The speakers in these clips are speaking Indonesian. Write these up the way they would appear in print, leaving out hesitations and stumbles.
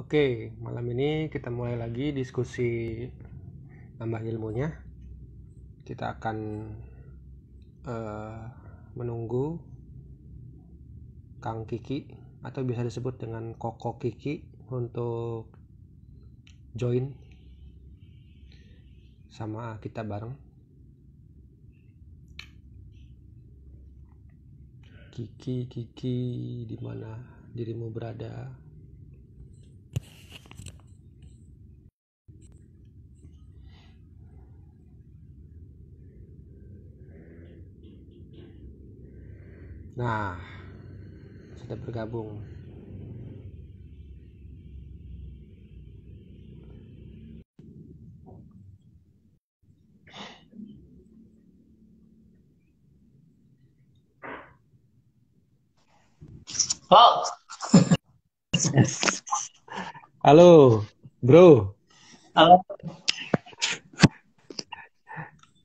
Oke, malam ini kita mulai lagi diskusi nambah ilmunya. Kita akan menunggu Kang Kiki atau bisa disebut dengan Koko Kiki untuk join sama kita bareng. Kiki, di mana dirimu berada? Nah, sudah bergabung. Oh, Yes. Halo, bro. halo.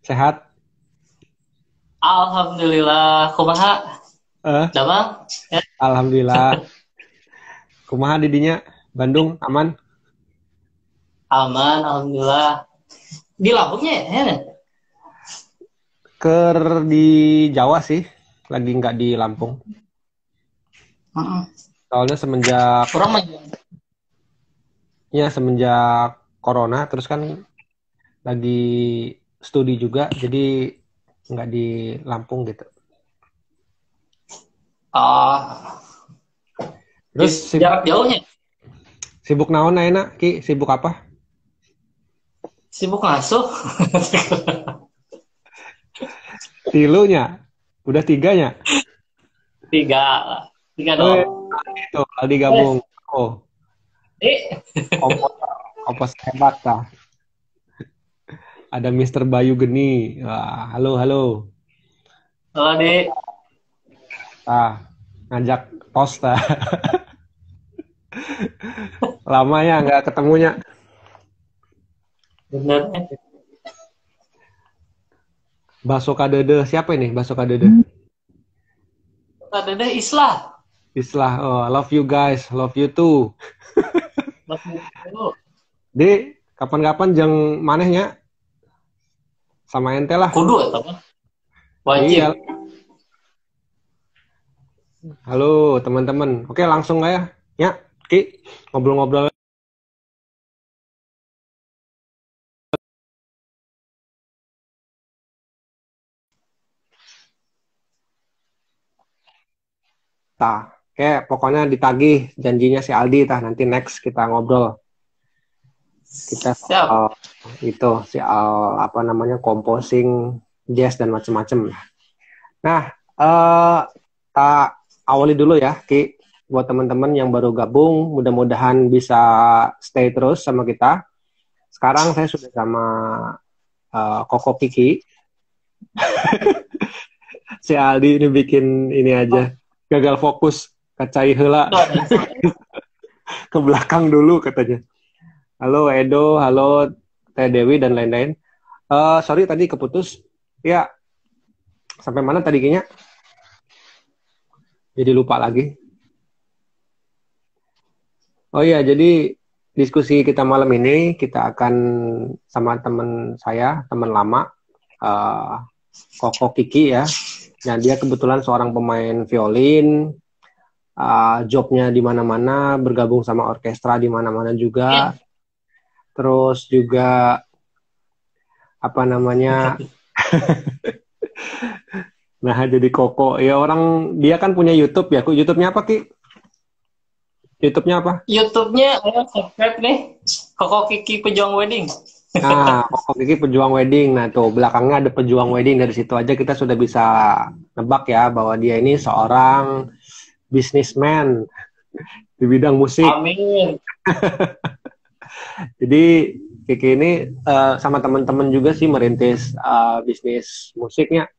Sehat? Alhamdulillah. Kumaha? Eh, Damang? Ya, Alhamdulillah. Kumaha didinya? Bandung aman? aman. Alhamdulillah. Di Lampungnya ya? Ya, Ker di Jawa sih, lagi nggak di Lampung. Heeh. Soalnya semenjak Kurang mah. semenjak corona, terus kan lagi studi juga, jadi nggak di Lampung gitu. Ah, Terus jarak jauhnya. sibuk naon enak, Ki? Sibuk apa? Sibuk ngasuh. Tilunya, udah tiganya. Tiga. Tiga Eh, dong. itu Aldi Eh, gabung. Oh, eh. kompos kompos hebat lah. Ada Mister Bayu Geni. Wah, halo halo. Kalau di Ah, ngajak tos lah. Lama ya nggak ketemunya. bener. Baso Kadede, siapa ini Baso Kadede? Ada deh Islah. Islah, oh, love you guys, love you too. Dulu. Di kapan-kapan jeng manehnya sama ente lah. Kudu ya, teman. Wajib. Iya, halo teman-teman. Oke, langsung lah ya. Ya, Ki, ngobrol-ngobrol. Tah, oke, pokoknya ditagih janjinya si Aldi tah. Nanti next kita ngobrol. Kita soal Siap. itu, soal apa namanya composing jazz dan macem-macem. Nah, tak awali dulu ya, Ki. Buat teman-teman yang baru gabung, mudah-mudahan bisa stay terus sama kita. Sekarang saya sudah sama Koko Kiki. Si Aldi ini bikin ini aja, gagal fokus, kacai heula Tuh ada Islah. ke belakang dulu katanya. Halo Edo, halo Teh Dewi dan lain-lain. Sorry tadi keputus. Ya, sampai mana tadi kayaknya? Jadi lupa lagi. Oh iya, jadi diskusi kita malam ini kita akan sama teman saya, teman lama, eh, Koko Kiki ya. Nah, dia kebetulan seorang pemain violin, jobnya di mana-mana, bergabung sama orkestra di mana-mana juga. Terus juga apa namanya? Nah, jadi Koko. Ya orang dia kan punya YouTube ya. YouTube-nya apa, Ki? YouTube-nya apa? YouTube-nya subscribe nih. Koko Kiki Pejuang Wedding. Nah, Koko Kiki Pejuang Wedding. Nah, tuh belakangnya ada Pejuang Wedding. Dari situ aja kita sudah bisa nebak ya bahwa dia ini seorang businessman di bidang musik. Amin. Jadi Kiki ini sama teman-teman juga sih merintis bisnis musiknya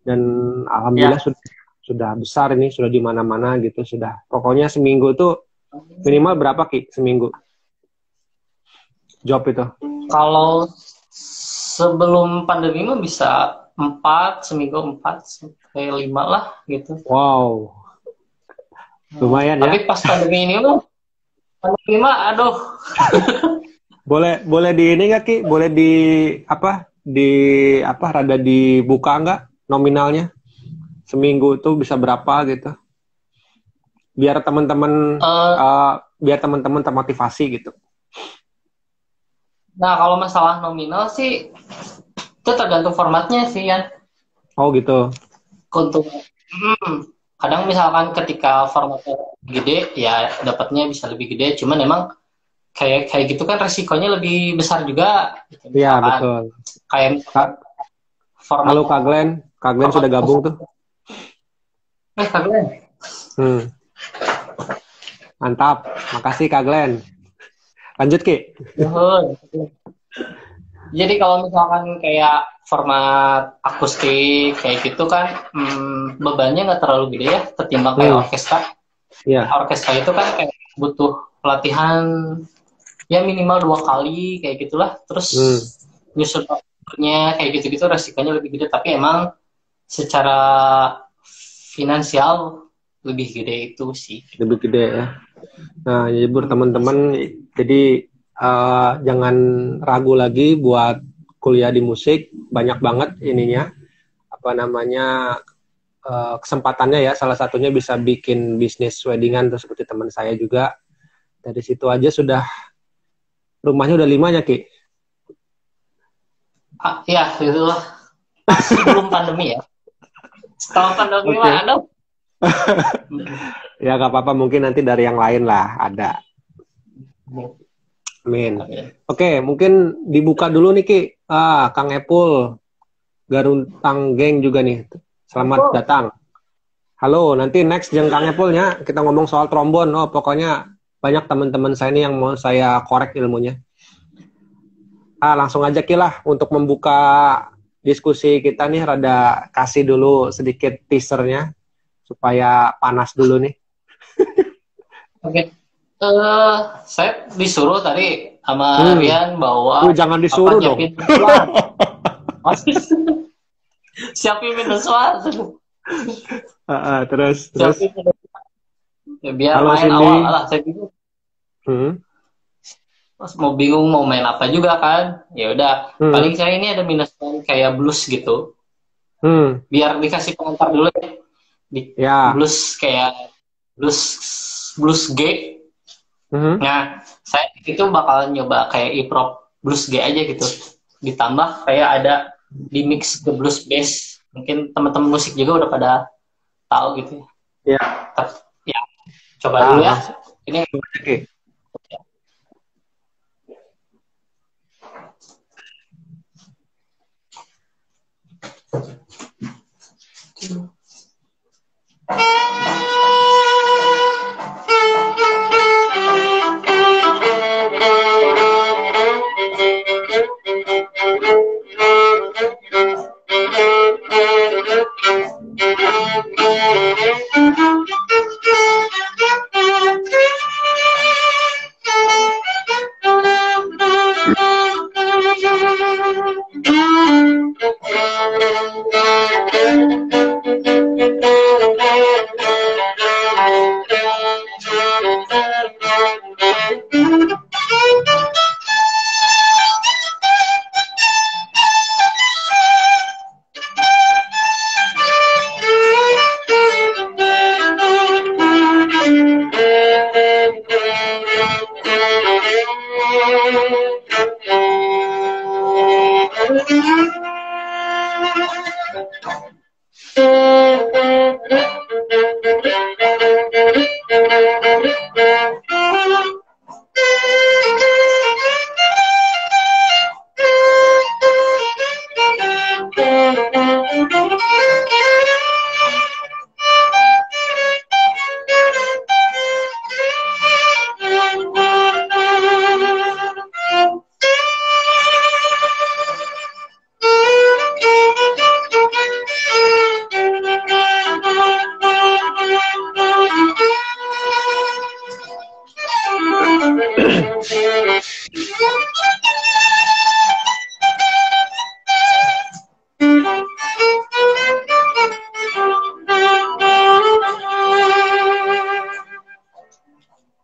dan alhamdulillah Ya. sudah besar ini, sudah di mana-mana gitu, sudah. Pokoknya seminggu tuh minimal berapa Ki seminggu job itu? Kalau sebelum pandemi mah bisa 4, seminggu 4 sampai 5 lah gitu. Wow, lumayan ya. Tapi pas pandemi ini mah Pandemi mah, aduh. Boleh di ini nggak Ki? Boleh rada dibuka nggak nominalnya? Seminggu tuh bisa berapa gitu? Biar teman-teman Eh, biar teman-teman termotivasi gitu. nah, kalau masalah nominal sih, itu tergantung formatnya sih, ya. Oh gitu. Untuk kadang misalkan ketika formatnya gede, ya dapatnya bisa lebih gede. Cuman emang kayak kayak gitu kan resikonya lebih besar juga. Gitu. Iya Misalkan betul. kayak Kak, format halo Kak Glenn format sudah gabung tuh. kalian. Hmm, mantap. Makasih Kak Glenn. Lanjut Ki. Nuhun. Jadi kalau misalkan kayak format akustik kayak gitu kan, bebannya nggak terlalu gede ya, ketimbang kayak Hmm, orkestra. ya. Orkestra itu kan kayak butuh pelatihan ya minimal 2 kali kayak gitulah. Terus Hmm, nyusun partitunya kayak gitu-gitu resikonya lebih gede. Tapi emang secara finansial lebih gede itu sih. lebih gede ya. Nah, jadi buat teman-teman, jadi jangan ragu lagi buat kuliah di musik. Banyak banget ininya, apa namanya, kesempatannya ya. Salah satunya bisa bikin bisnis weddingan tuh seperti teman saya juga. Dari situ aja sudah rumahnya udah 5 ya Ki. Ya itulah pas sebelum pandemi ya. Setelah pandemi mah Oke. aduh. Ya gak apa-apa, mungkin nanti dari yang lain lah ada. Amin. Oke, mungkin dibuka dulu nih Ki. Kang Epul, Garuntang Geng juga nih. Selamat datang. Halo, nanti next jeung Kang Epulnya kita ngomong soal trombon. Oh, pokoknya banyak teman-teman saya ini yang mau saya korek ilmunya. Langsung aja Ki lah untuk membuka diskusi kita nih rada kasih dulu sedikit teasernya supaya panas dulu nih. Oke. Saya disuruh tadi sama Hmm. Rian bawa Jangan apa disuruh dong. nyiapin minuman. Siapin minuman. Terus. Siapin minuman. Ya, biar Halo main Cindy. awal lah saya bingung. Hmm. Terus mau bingung mau main apa juga kan. Ya udah, paling Hmm. saya ini ada minuman kayak blues gitu. Hmm. Biar dikasih pengantar dulu ya. Ya. Blues kayak blues blues G. Hmm. Nah, saya itu bakalan nyoba kayak improv blues G aja gitu. Ditambah kayak ada di mix ke blues bass. Mungkin teman-teman musik juga udah pada tahu gitu ya. Ya. Ya, coba dulu ya. Langsung. Ini Oke.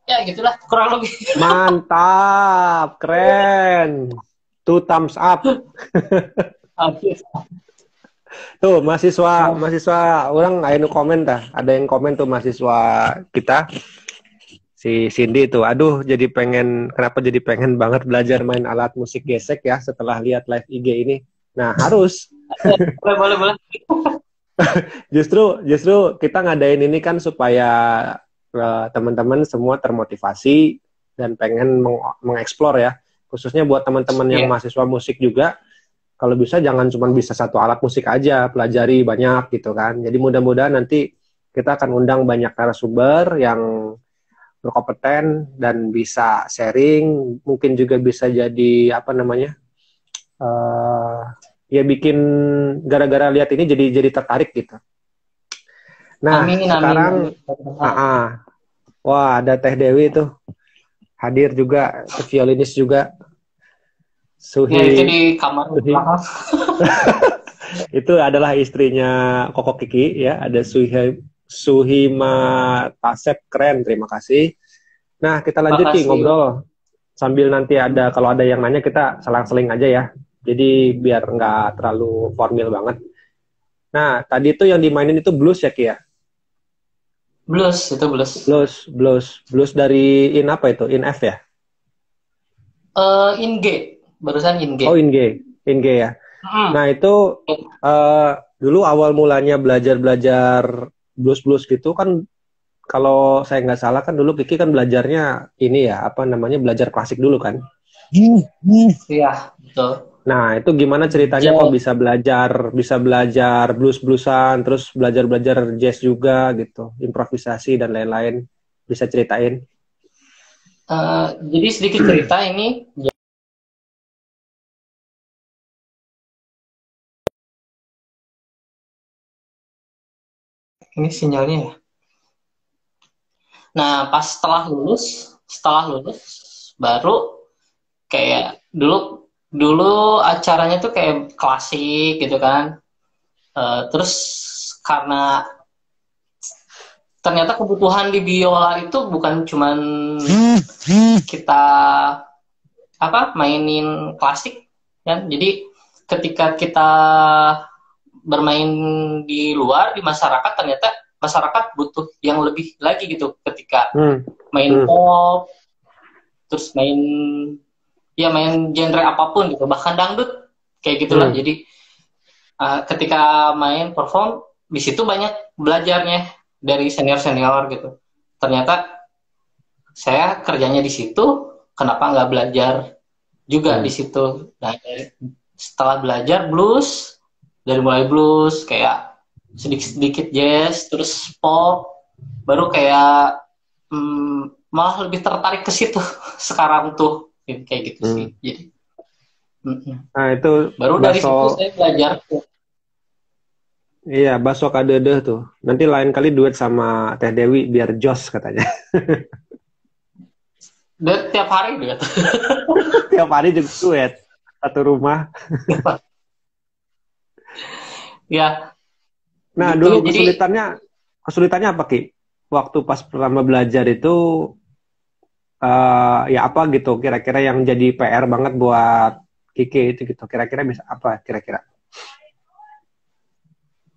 ya gitulah. kurang lebih. Mantap, keren. Two thumbs up. Habis. Tuh, mahasiswa orang ayo komen dah. Ada yang komen tuh mahasiswa kita, si Cindy tuh. Aduh, kenapa jadi pengen banget belajar main alat musik gesek ya setelah lihat live IG ini. Nah, harus. Boleh. Justru kita ngadain ini kan supaya teman-teman semua termotivasi dan pengen mengeksplor ya. Khususnya buat teman-teman yang mahasiswa musik juga. Kalau bisa jangan cuma bisa satu alat musik aja, pelajari banyak gitu kan. Jadi mudah-mudahan nanti kita akan undang banyak narasumber yang berkompeten dan bisa sharing, mungkin juga bisa jadi ya bikin gara-gara lihat ini jadi tertarik gitu. Nah, sekarang wah ada Teh Dewi tuh hadir juga, violinis juga. Ya, itu di kamar belakang. Itu adalah istrinya Koko Kiki ya, ada Suhima Tasep, keren, terima kasih. Nah, kita lanjut Ki ngobrol sambil nanti kalau ada yang nanya kita selang-seling aja ya. Jadi biar nggak terlalu formal banget. Nah, tadi itu yang dimainin itu blues ya Ki ya? Blues, itu blues. Blues dari in apa itu? In F ya? In G. Barusan in G. Oh, in G ya. Nah, itu dulu awal mulanya belajar blues gitu kan, kalau saya nggak salah kan dulu Kiki kan belajarnya ini ya, belajar klasik dulu kan? Iya, betul. Nah, itu gimana ceritanya kok bisa belajar blues-bluesan, terus belajar jazz juga gitu, improvisasi dan lain-lain. Bisa ceritain? Jadi sedikit cerita ini. Ini sinyalnya ya. Nah, pas setelah lulus baru kayak dulu acaranya tuh kayak klasik gitu kan. Terus karena ternyata kebutuhan di biola itu bukan cuman kita mainin klasik kan. Jadi ketika kita bermain di luar, di masyarakat, ternyata masyarakat butuh yang lebih lagi gitu ketika main pop, terus main genre apapun gitu, bahkan dangdut kayak gitulah. Jadi ketika main perform di situ banyak belajarnya dari senior gitu. Ternyata saya kerjanya di situ, kenapa nggak belajar juga di situ? Nah, setelah belajar blues, dari mulai blues kayak sedikit jazz, terus pop, baru kayak malah lebih tertarik ke situ sekarang tuh kayak gitu sih. Jadi nah itu baru dari situ saya belajar. Iya, Baso Kadedeh tuh. Nanti lain kali duet sama Teh Dewi biar jos katanya. Duet tiap hari duet. Tiap hari juga duet. Satu rumah. Ya. Nah, gitu, dulu kesulitannya apa Ki? Waktu pas pertama belajar itu ya apa gitu kira-kira yang jadi PR banget buat Kiki itu gitu. Kira-kira bisa apa kira-kira?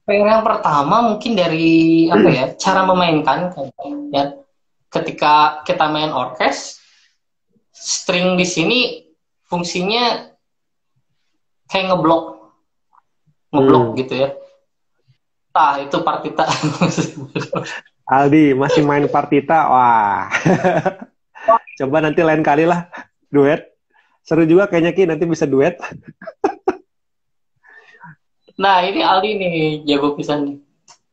PR yang pertama mungkin dari cara memainkan ya. Ketika kita main orkes, string di sini fungsinya kayak ngeblok gitu ya. Itu partita. Aldi masih main partita, wah. Coba nanti lain kali lah duet. Seru juga kayaknya Ki, nanti bisa duet. Nah, ini Aldi nih jago pisan nih.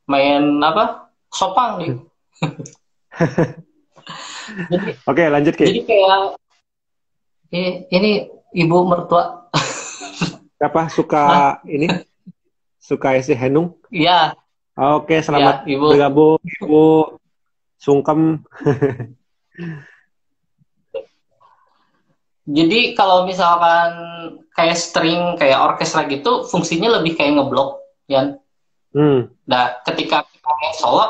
Main sopang nih. Oke, lanjut Ki. Jadi kayak ini ibu mertua. Siapa suka ini? Suka si Henung? Iya. Oke, selamat ya, Ibu. bergabung Ibu Sungkem. Jadi kalau misalkan kayak string, kayak orkestra gitu, fungsinya lebih kayak ngeblok, ya. Nah, ketika kita main solo,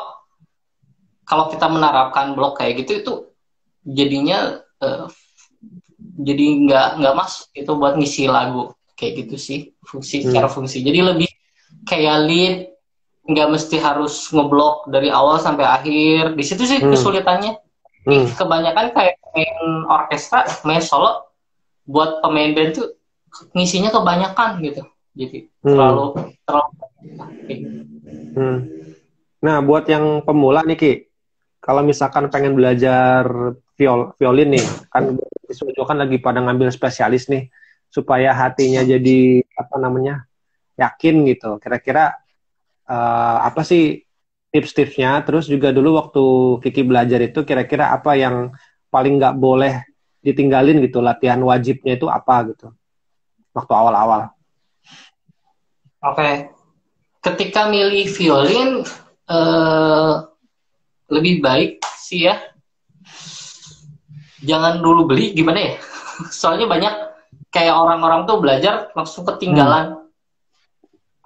kalau kita menerapkan blok kayak gitu, itu jadinya jadi nggak masuk itu buat ngisi lagu kayak gitu sih fungsi cara fungsi. Jadi lebih kayak lead, nggak mesti harus ngeblok dari awal sampai akhir. Di situ sih kesulitannya. Kebanyakan kayak main orkestra, main solo, buat pemain band tuh ngisinya kebanyakan gitu. Jadi terlalu. Nah, buat yang pemula nih Ki, kalau misalkan pengen belajar violin nih, kan siswa kan lagi pada ngambil spesialis nih, supaya hatinya jadi apa namanya yakin gitu. Kira-kira apa sih tips-tipsnya? Terus juga dulu waktu Vicky belajar itu kira-kira apa yang paling nggak boleh ditinggalin gitu, latihan wajibnya itu apa gitu, waktu awal-awal. Oke. Ketika milih violin, lebih baik sih ya jangan dulu beli, gimana ya, soalnya banyak kayak orang-orang tuh belajar langsung ketinggalan,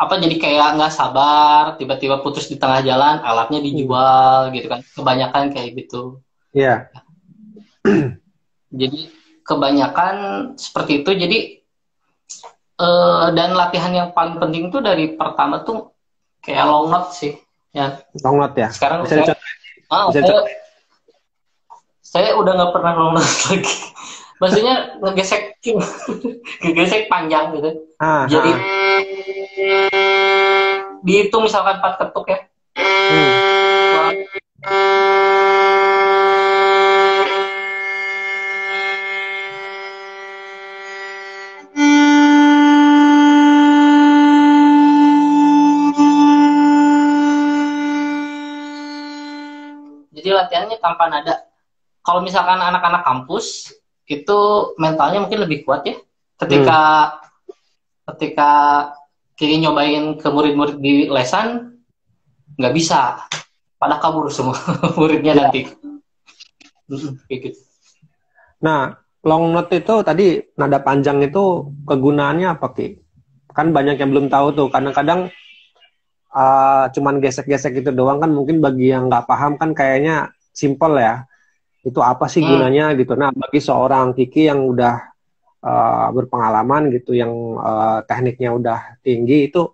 apa jadi kayak nggak sabar tiba-tiba putus di tengah jalan, alatnya dijual gitu kan, kebanyakan kayak gitu. Iya. Jadi kebanyakan seperti itu. Jadi dan latihan yang paling penting tuh dari pertama tuh kayak long note sih ya. Long note ya. Sekarang saya udah nggak pernah long note lagi. Maksudnya ngegesek ngegesek panjang gitu. Jadi dihitung misalkan 4 ketuk ya. Jadi latihannya tanpa nada. Kalau misalkan anak-anak kampus itu mentalnya mungkin lebih kuat ya. Ketika Kiki nyobain ke murid-murid di lesan, nggak bisa, pada kabur semua muridnya nanti. Gitu. Nah, long note itu tadi nada panjang itu kegunaannya apa Ki? Kan banyak yang belum tahu tuh. Kadang-kadang cuman gesek-gesek gitu doang kan, mungkin bagi yang nggak paham kan kayaknya simple ya. Itu apa sih gunanya gitu. Nah, bagi seorang Kiki yang udah berpengalaman gitu, yang tekniknya udah tinggi, itu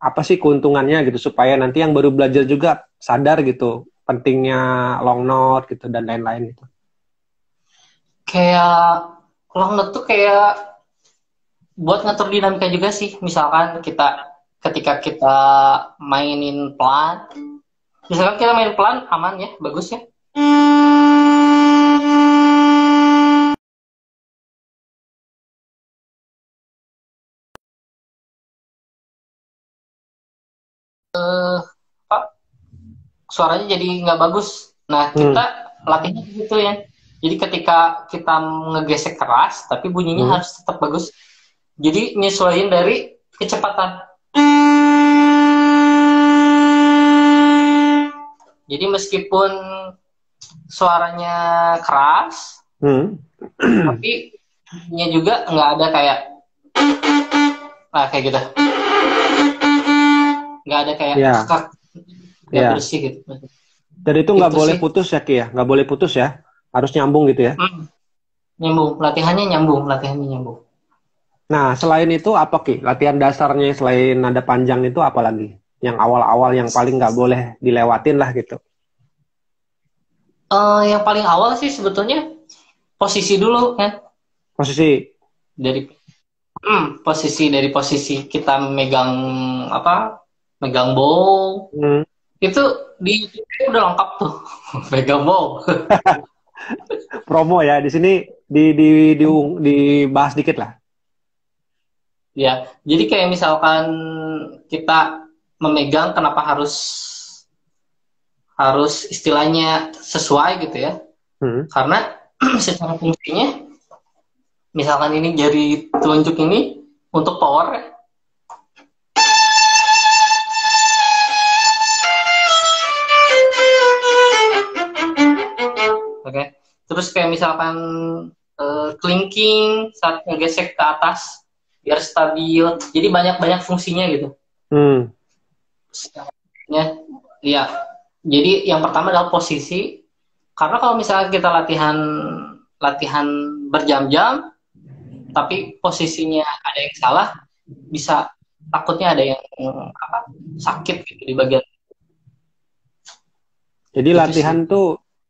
apa sih keuntungannya gitu, supaya nanti yang baru belajar juga sadar gitu pentingnya long note gitu dan lain-lain gitu. Kayak long note tuh kayak buat ngatur dinamika juga sih. Misalkan ketika kita mainin pelan, misalkan kita main pelan aman ya, bagus ya. Suaranya jadi nggak bagus. Nah, kita latihnya gitu ya. Jadi ketika kita ngegesek keras, tapi bunyinya harus tetap bagus. Jadi nyesuaiin dari kecepatan. Jadi meskipun suaranya keras, tapi bunyinya juga nggak ada kayak, nah kayak gitu. Nggak ada kayak nggak bersih gitu. Dan itu nggak boleh putus ya Ki ya? Nggak boleh putus ya? Harus nyambung gitu ya? Nyambung, latihannya nyambung. Nah, selain itu apa Ki? Latihan dasarnya selain nada panjang itu apa lagi? Yang awal-awal yang paling nggak boleh dilewatin lah gitu. Yang paling awal sih sebetulnya posisi dulu kan. Posisi? Dari posisi kita megang bow. Itu di YouTube udah lengkap tuh. Megang bow. Promo ya, di sini dibahas dikit lah. Ya, jadi kayak misalkan kita memegang, kenapa harus istilahnya sesuai gitu ya? Karena secara fungsinya, misalkan ini jari telunjuk ini untuk power ya. Oke. Terus kayak misalkan clinking saat ngegesek ke atas biar stabil. Jadi banyak fungsinya gitu. Ya. Jadi yang pertama adalah posisi, Karena kalau misalnya kita latihan latihan berjam-jam, tapi posisinya ada yang salah, bisa takutnya ada yang sakit gitu di bagian. Jadi Gitu latihan sih. tuh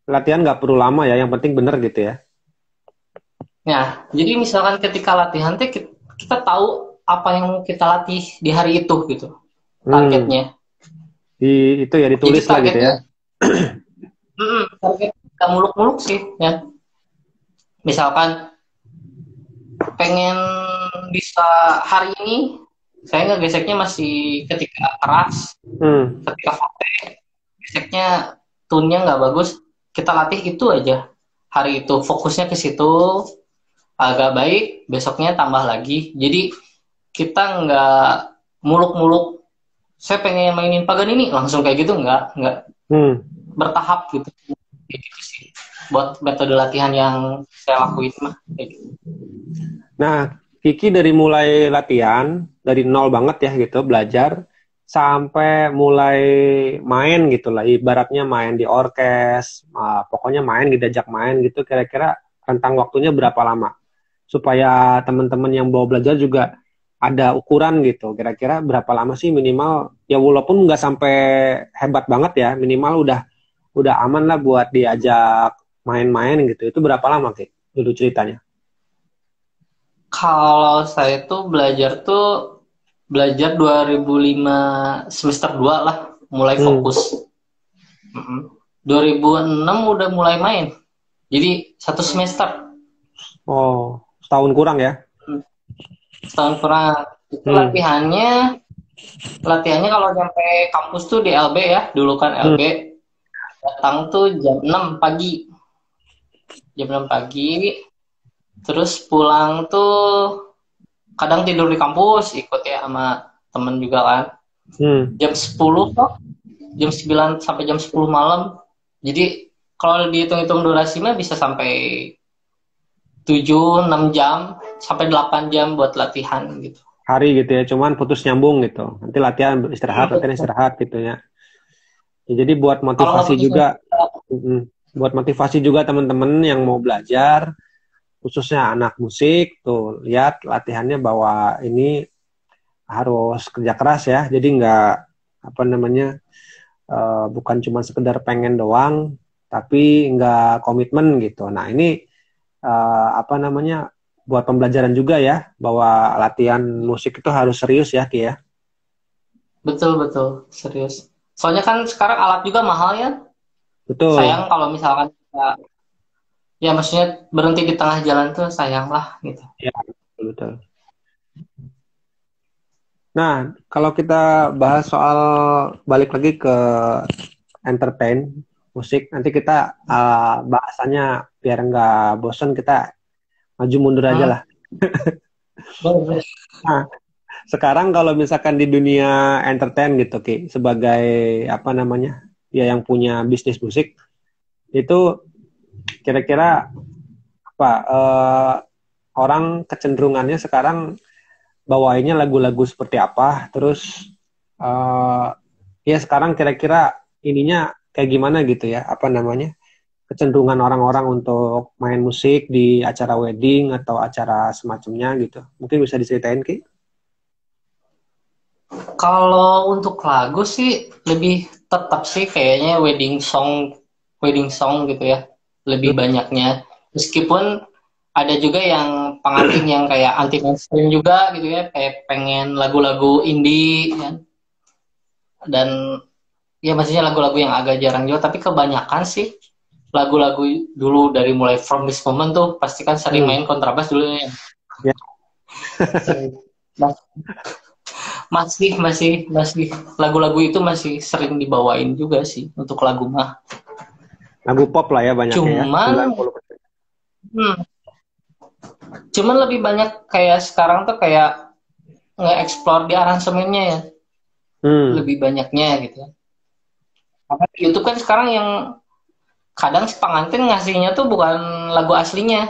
latihan nggak perlu lama ya, yang penting bener gitu ya. Ya, jadi misalkan ketika latihan tuh kita tahu apa yang kita latih di hari itu gitu, Hmm, targetnya. itu ya Jadi ditulis lah gitu ya. targetnya, target nggak muluk-muluk sih, ya. Misalkan pengen bisa hari ini, saya ngegeseknya masih ketika keras, Hmm. ketika forte, geseknya tune-nya nggak bagus, kita latih itu aja. Hari itu fokusnya ke situ, agak baik, besoknya tambah lagi. Jadi kita nggak muluk-muluk, saya pengen mainin pagan ini, langsung kayak gitu, nggak Hmm. bertahap gitu. Gitu sih. Buat metode latihan yang saya lakuin mah. Kayak gitu. Nah, Kiki dari mulai latihan, dari nol banget ya gitu, belajar, sampai mulai main gitu lah, ibaratnya main di orkes, pokoknya main, diajak main gitu, kira-kira rentang waktunya berapa lama? Supaya teman-teman yang mau belajar juga ada ukuran gitu, kira-kira berapa lama sih minimal, ya walaupun nggak sampai hebat banget ya, minimal udah aman lah buat diajak main-main gitu, itu berapa lama Ki? Dulu ceritanya. Kalau saya tuh belajar 2005 semester 2 lah, mulai Hmm. fokus. 2006 udah mulai main. Jadi satu semester. Oh, setahun kurang ya? Setahun kurang. Itu Hmm. latihannya kalau sampai kampus tuh di LB ya, dulu kan Hmm. LB. Datang tuh jam 6 pagi. Jam 6 pagi, terus pulang tuh kadang tidur di kampus, ikut ya sama temen juga kan. Hmm. Jam 10 kok, jam 9 sampai jam 10 malam. Jadi kalau dihitung-hitung durasi mah bisa sampai 7 6 jam sampai 8 jam buat latihan gitu. Hari gitu ya, cuman putus nyambung gitu. Nanti latihan istirahat gitu ya. Ya, jadi buat Kalau nggak motivasi putus juga, buat motivasi juga teman-teman yang mau belajar, khususnya anak musik, tuh lihat latihannya bahwa ini harus kerja keras ya. Jadi nggak apa namanya, bukan cuma sekedar pengen doang, tapi nggak komitmen gitu. Nah ini apa namanya, buat pembelajaran juga ya, bahwa latihan musik itu harus serius ya Ki ya. betul betul serius. Soalnya kan sekarang alat juga mahal ya. Sayang Betul. kalau misalkan kita, ya maksudnya berhenti di tengah jalan tuh sayang lah gitu. Ya, betul, betul. Nah, kalau kita bahas soal balik lagi ke entertain musik, nanti kita bahasannya biar nggak bosan, kita maju mundur aja Hmm? lah. Nah, sekarang kalau misalkan di dunia entertain gitu, Ki, sebagai apa namanya, ya yang punya bisnis musik, itu kira-kira apa orang kecenderungannya sekarang bawainnya lagu-lagu seperti apa, terus eh, ya sekarang kira-kira ininya kayak gimana gitu ya, apa namanya, kecenderungan orang-orang untuk main musik di acara wedding atau acara semacamnya gitu. Mungkin bisa diceritain Ki? Kalau untuk lagu sih lebih tetap sih kayaknya wedding song gitu ya, lebih Hmm. banyaknya. Meskipun ada juga yang pengantin yang kayak anti mainstream juga gitu ya, kayak pengen lagu-lagu indie kan. Dan ya maksudnya lagu-lagu yang agak jarang juga, tapi kebanyakan sih lagu-lagu dulu dari mulai From This Moment tuh pasti kan sering Hmm. main kontrabas dulu ya. Ya. Sering. Masih, masih, masih. Lagu-lagu itu masih sering dibawain juga sih untuk lagu mah. Lagu pop lah ya banyaknya ya, Cuman, 90%. hmm, cuman lebih banyak kayak sekarang tuh kayak nge-explore di aransemennya ya. Hmm. Lebih banyaknya gitu. Karena di YouTube kan sekarang yang kadang si pengantin ngasihnya tuh bukan lagu aslinya.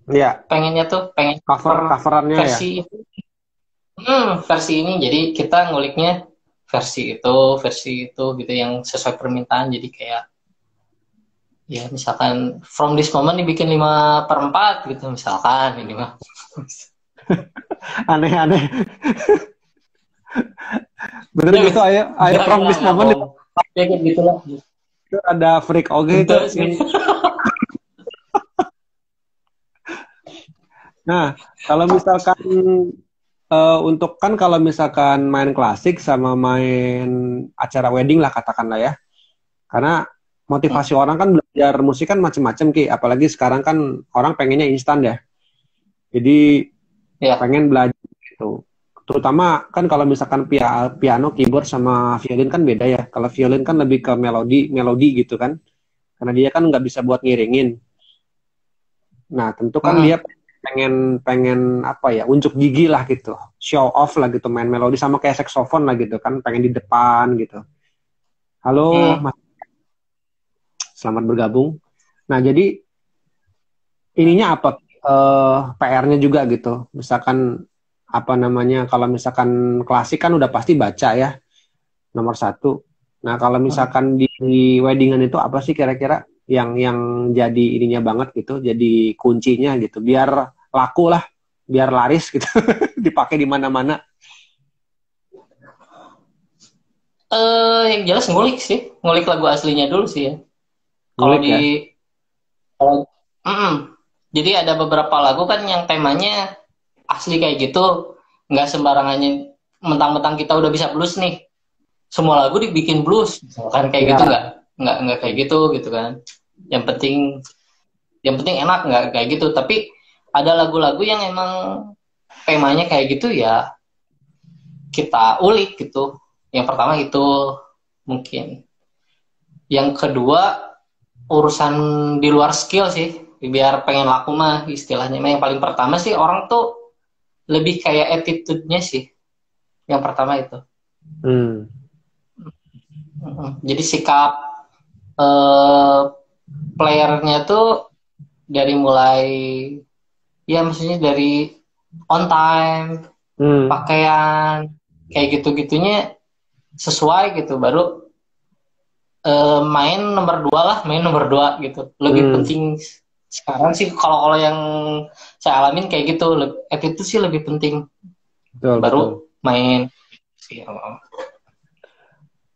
Ya, Pengennya tuh, pengen cover coverannya ya. versi itu. Versi ini. Jadi kita nguliknya versi itu gitu yang sesuai permintaan. Jadi kayak Ya misalkan from this moment dibikin 5/4 gitu misalkan ini mah. Aneh-aneh. Bener Ya, gitu, ayo from this enggak moment bohong. Ya kayak gitulah. itu ada freak oke itu. Betul sih. Nah, kalau misalkan untuk kan kalau misalkan main klasik sama main acara wedding lah katakanlah ya. Karena motivasi orang kan belajar musik kan macam-macam Ki, apalagi sekarang kan orang pengennya instan ya. Jadi Ya. pengen belajar gitu. Terutama kan kalau misalkan piano, keyboard sama violin kan beda ya. Kalau violin kan lebih ke melodi gitu kan. Karena dia kan nggak bisa buat ngiringin. Nah, tentu kan dia pengen apa ya, unjuk gigi lah gitu, show off lah gitu, main melodi sama kayak saksofon lah gitu kan, pengen di depan gitu. Halo Mas, selamat bergabung. Nah, jadi ininya apa, PR-nya juga gitu, misalkan apa namanya, kalau misalkan klasik kan udah pasti baca ya, nomor satu. Nah, kalau misalkan di weddingan itu apa sih kira-kira yang jadi ininya banget gitu, jadi kuncinya gitu, biar laku lah, biar laris gitu, dipakai di mana-mana. Yang jelas ngulik sih, ngulik lagu aslinya dulu sih ya. Kalau Ngulik di, ya. kalau, jadi ada beberapa lagu kan yang temanya asli kayak gitu, nggak sembarangannya mentang-mentang kita udah bisa blues nih, semua lagu dibikin blues, kan kayak gitu Ya. nggak kayak gitu kan. Yang penting enak nggak kayak gitu. Tapi ada lagu-lagu yang emang temanya kayak gitu ya kita ulik gitu. Yang pertama itu mungkin. Yang kedua urusan di luar skill sih, biar pengen laku mah istilahnya. Yang paling pertama sih orang tuh lebih kayak attitude-nya sih. Yang pertama itu. Jadi sikap playernya tuh dari mulai ya maksudnya dari on time, pakaian kayak gitu-gitunya sesuai gitu, baru main nomor 2 gitu. Lebih penting sekarang sih kalau yang saya alamin kayak gitu, attitude sih lebih penting. Betul, baru betul. Main.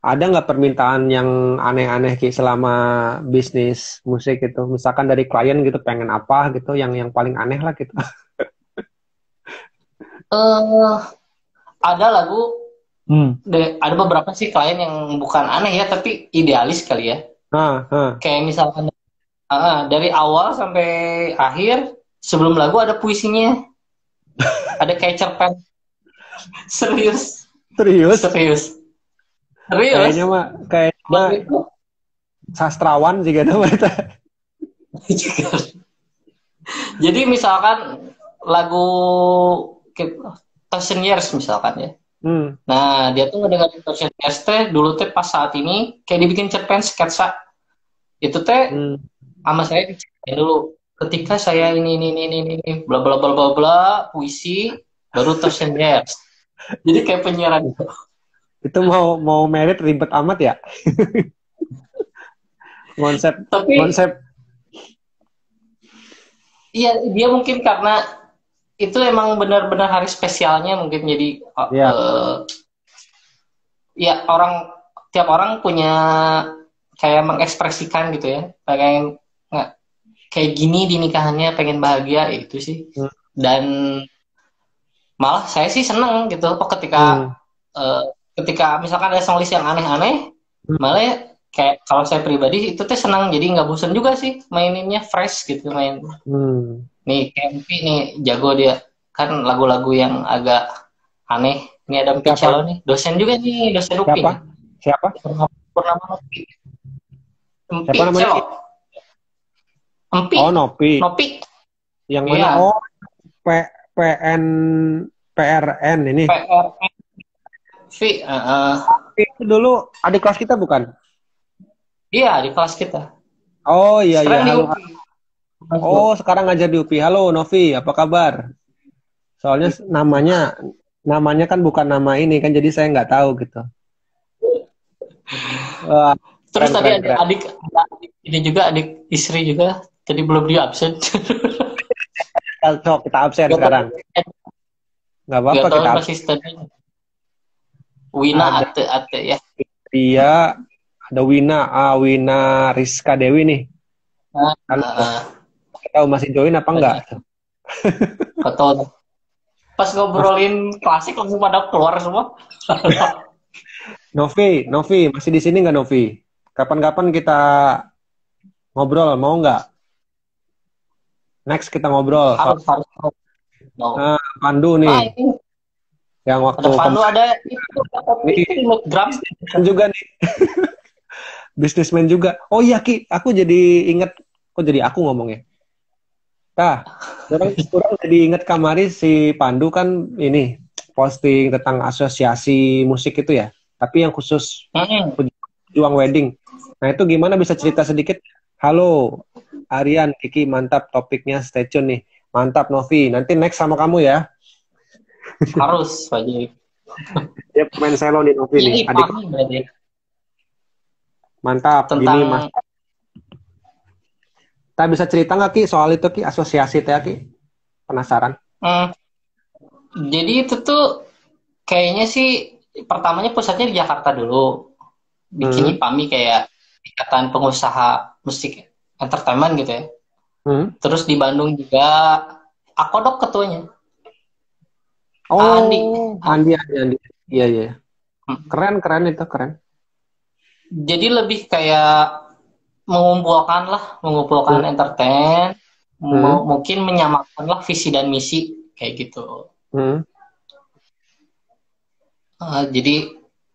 Ada nggak permintaan yang aneh-aneh Ki selama bisnis musik itu? Misalkan dari klien gitu pengen apa gitu, yang paling aneh lah gitu. Ada lagu, ada beberapa sih klien yang bukan aneh ya, tapi idealis kali ya. Kayak misalkan dari awal sampai akhir, sebelum lagu ada puisinya, ada kayak cerpen. Serius. Kayaknya mah sastrawan sih gitu. Jadi misalkan lagu Thousand Years misalkan ya. Nah, dia tuh ngedengerin Thousand Years teh dulu teh pas saat ini kayak dibikin cerpen sketsa. Itu teh sama saya diceritain dulu. Ketika saya ini bla bla bla bla bla puisi baru Thousand Years. Jadi kayak penyiaran gitu. Itu mau merit ribet amat ya? konsep. Iya, dia mungkin karena itu emang benar-benar hari spesialnya mungkin, jadi ya tiap orang punya kayak mengekspresikan gitu ya, kayak gini di nikahannya pengen bahagia itu sih. Dan malah saya sih seneng gitu ketika misalkan ada songlist yang aneh-aneh, malah ya, kayak kalau saya pribadi itu teh senang, jadi nggak bosan juga sih maininnya, fresh gitu main. Nih Kempi nih jago dia kan lagu-lagu yang agak aneh. Ini ada Empi Calo nih, dosen juga nih, dosen UPI. Siapa? Purnama Nopi. Siapa namanya? Empi. Oh, Nopi. Yang mana? Ya. Oh, PRN ini. PRN. Itu dulu adik kelas kita bukan? Iya, di kelas kita. Oh iya. Halo. Oh, sekarang ngajar di UPI. Halo Novi, apa kabar? Soalnya namanya kan bukan nama ini kan, jadi saya nggak tahu gitu. Terus Keren, tadi keren, ada keren. adik ini juga, adik istri juga tadi belum di absen. Sok, kita absen Gak sekarang. Nggak apa-apa, tahu kita absen. masih study. Wina Ada ate ya. dia, ada Wina Rizka Dewi nih. Halo, tahu masih join apa enggak? Betul. Pas ngobrolin klasik langsung pada keluar semua. Novi, masih di sini nggak Novi? Kapan-kapan kita ngobrol, mau nggak? Next kita ngobrol. Harus. No. Nah, Pandu nih, Ini yang waktu ada Pandu, ada itu Telegram juga nih, bisnismen juga. Oh iya Ki, aku jadi inget, kok jadi aku ngomongnya. Nah, orang jadi inget kamari si Pandu kan ini posting tentang asosiasi musik itu ya, tapi yang khusus pejuang wedding. Nah itu gimana, bisa cerita sedikit? Halo Aryan, Kiki, mantap topiknya, stay tune nih. Mantap Novi, nanti next sama kamu ya. harus wajib. Dia pemain selo nih Novi nih. Adik. Mantap, tentang gini mas. Kita bisa cerita nggak Ki soal itu Ki, asosiasi teh Ki? Penasaran. Jadi itu tuh kayaknya sih pertamanya pusatnya di Jakarta dulu. Bikin IPAMI kayak Ikatan Pengusaha Musik Entertainment gitu ya. Terus di Bandung juga Akodok ketuanya. Oh, Andi. Iya. Keren itu, keren. Jadi lebih kayak mengumpulkan entertain, mungkin menyamakan lah visi dan misi kayak gitu. Jadi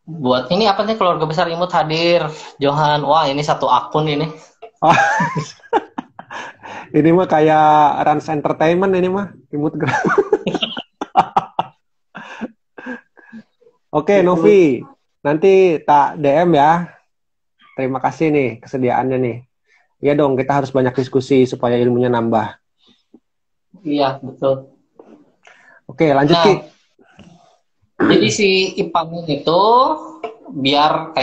buat ini apa nih, keluarga besar Imut hadir, Johan. Wah, ini satu akun ini. Ini mah kayak Rans Entertainment ini mah, Imut. Oke, Novi. Nanti tak DM ya. Terima kasih nih kesediaannya nih. Iya dong, kita harus banyak diskusi supaya ilmunya nambah. Iya, betul. Oke, lanjut Ki. Jadi si IPAMI itu biar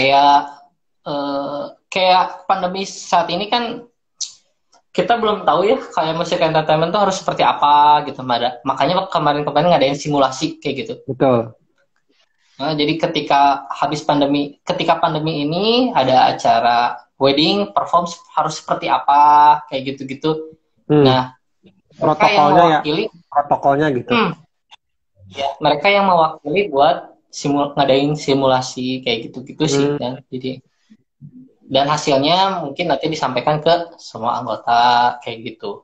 kayak pandemi saat ini kan kita belum tahu ya kayak musik entertainment tuh harus seperti apa gitu. Makanya kemarin-kemarin ngadain simulasi kayak gitu. Betul. Nah, jadi ketika pandemi ini ada acara wedding, perform harus seperti apa kayak gitu-gitu. Nah, protokolnya gitu. Ya, mereka yang mewakili buat ngadain simulasi kayak gitu-gitu sih kan. Jadi dan hasilnya mungkin nanti disampaikan ke semua anggota kayak gitu.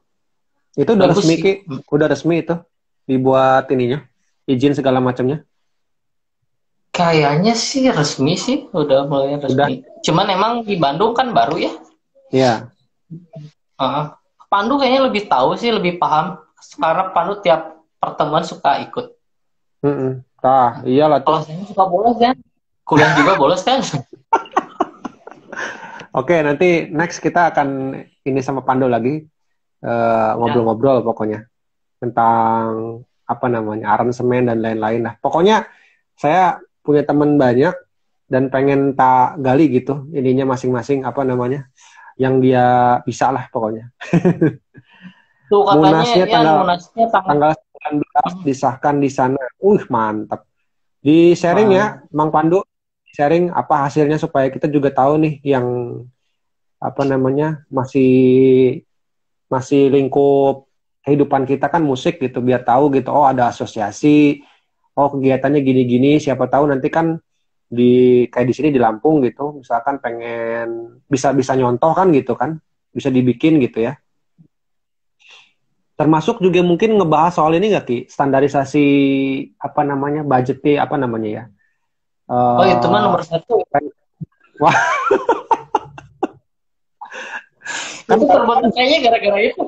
Itu udah resmi Ki? Udah resmi itu dibuat ininya, izin segala macamnya? Kayaknya sih resmi sih, udah mulai resmi. Cuman emang di Bandung kan baru ya. Iya. Pandu kayaknya lebih tahu sih, lebih paham. Karena Pandu tiap pertemuan suka ikut. Nah, iyalah tuh. Kalau saya suka bolos kan, kuliah juga bolos kan. Oke, nanti next kita akan ini sama Pandu lagi ngobrol-ngobrol pokoknya tentang apa namanya aransemen dan lain-lain lah. Pokoknya saya punya teman banyak dan pengen tak gali gitu ininya masing-masing apa namanya yang dia bisa lah pokoknya. Tuh katanya Munasnya tanggal 19 disahkan di sana. Mantap. Di sharing ya, Mang Pandu, sharing apa hasilnya supaya kita juga tahu nih yang apa namanya masih lingkup kehidupan kita kan musik gitu, biar tahu gitu. Oh ada asosiasi, oh kegiatannya gini-gini. Siapa tahu nanti kan kayak di sini di Lampung gitu, misalkan pengen bisa nyontoh kan gitu kan, bisa dibikin gitu ya. Termasuk juga mungkin ngebahas soal ini nggak Ki, standarisasi apa namanya budgetnya apa namanya ya? Oh itu mah nomor 1. Wah. Kan kayaknya gara-gara itu.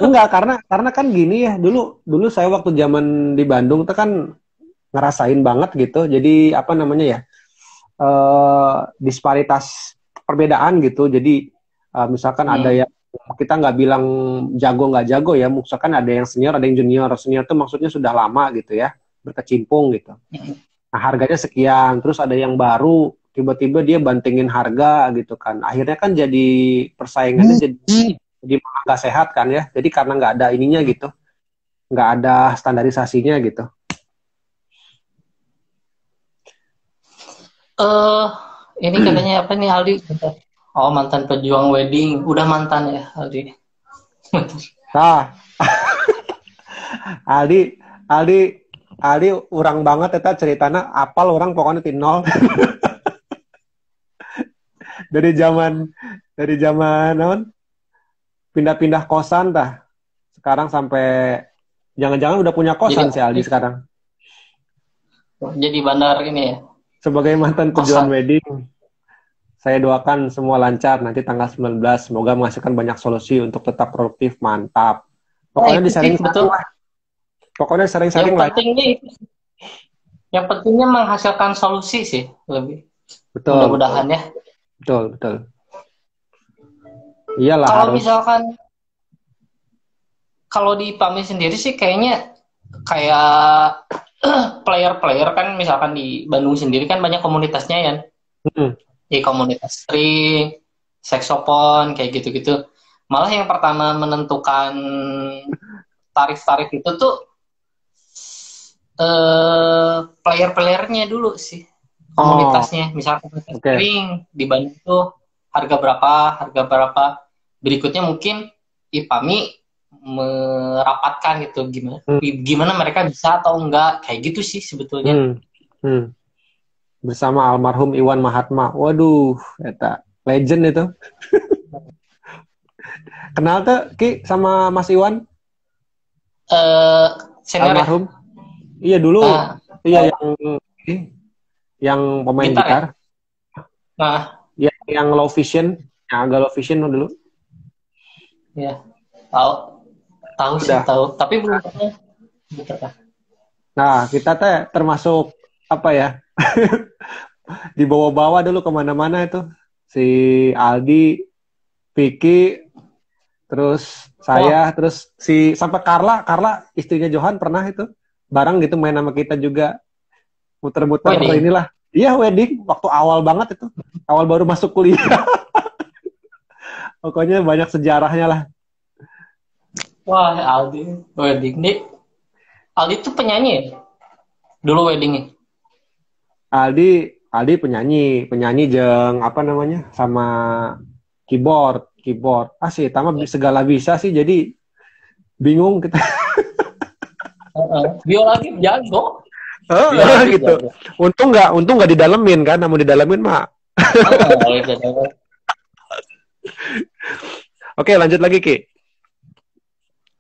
Enggak, karena kan gini ya, dulu saya waktu zaman di Bandung tuh kan ngerasain banget gitu. Jadi apa namanya ya? Disparitas perbedaan gitu. Jadi misalkan ada yang kita nggak bilang jago nggak jago ya, misalkan ada yang senior, ada yang junior. Senior tuh maksudnya sudah lama gitu ya, berkecimpung gitu. Nah harganya sekian, terus ada yang baru tiba-tiba dia bantingin harga gitu kan. Akhirnya kan jadi persaingannya jadi malah nggak sehat kan ya. Jadi karena nggak ada ininya gitu, nggak ada standarisasinya gitu. Ini katanya apa nih Aldi? Oh, mantan pejuang wedding. Udah mantan ya Aldi. Nah, Aldi urang banget eta ceritana, apal orang pokoknya ti nol. dari zaman naon? Pindah-pindah kosan tah. Sekarang sampai jangan-jangan udah punya kosan si Aldi sekarang. Jadi bandar ini ya. Sebagai mantan pejuang wedding, saya doakan semua lancar nanti tanggal 19. Semoga menghasilkan banyak solusi untuk tetap produktif. Mantap. Pokoknya disering-sering lah. Pokoknya sering-sering lah. Yang pentingnya menghasilkan solusi sih lebih. Betul. Mudah-mudahan ya. Betul. Iyalah kalau harus. Misalkan kalau di PAMI sendiri sih kayaknya kayak player-player kan, misalkan di Bandung sendiri kan banyak komunitasnya ya. Di komunitas string, saksofon kayak gitu-gitu. Malah yang pertama menentukan tarif-tarif itu tuh player-playernya dulu sih, komunitasnya. Misalkan string di Bandung tuh harga berapa. Berikutnya mungkin IPAMI merapatkan gitu gimana mereka bisa atau enggak, kayak gitu sih sebetulnya. Bersama almarhum Iwan Mahatma. Waduh, eta legend itu. Kenal tuh Ki sama Mas Iwan? Senior almarhum ya? Iya dulu. Iya yang pemain gitar. Nah, ya, yang low vision, yang agak low vision dulu. Iya, tahu sih, tapi belum pernah. Nah, kita teh termasuk apa ya? Dibawa-bawa dulu kemana-mana itu. Si Aldi, Vicky, terus saya, terus sampai Carla istrinya Johan pernah itu bareng gitu main sama kita juga, muter-muter inilah. Iya, wedding waktu awal banget itu, awal baru masuk kuliah. Pokoknya banyak sejarahnya lah. Wah, Aldi wedding nih. Aldi tuh penyanyi ya? Dulu weddingnya. Aldi penyanyi jeung apa namanya, sama keyboard. Sih, tama segala bisa sih, jadi bingung kita. Biola lagi jago. Gitu. Jago. Untung nggak didalemin kan, namun didalemin mah. Oke, lanjut lagi Ki.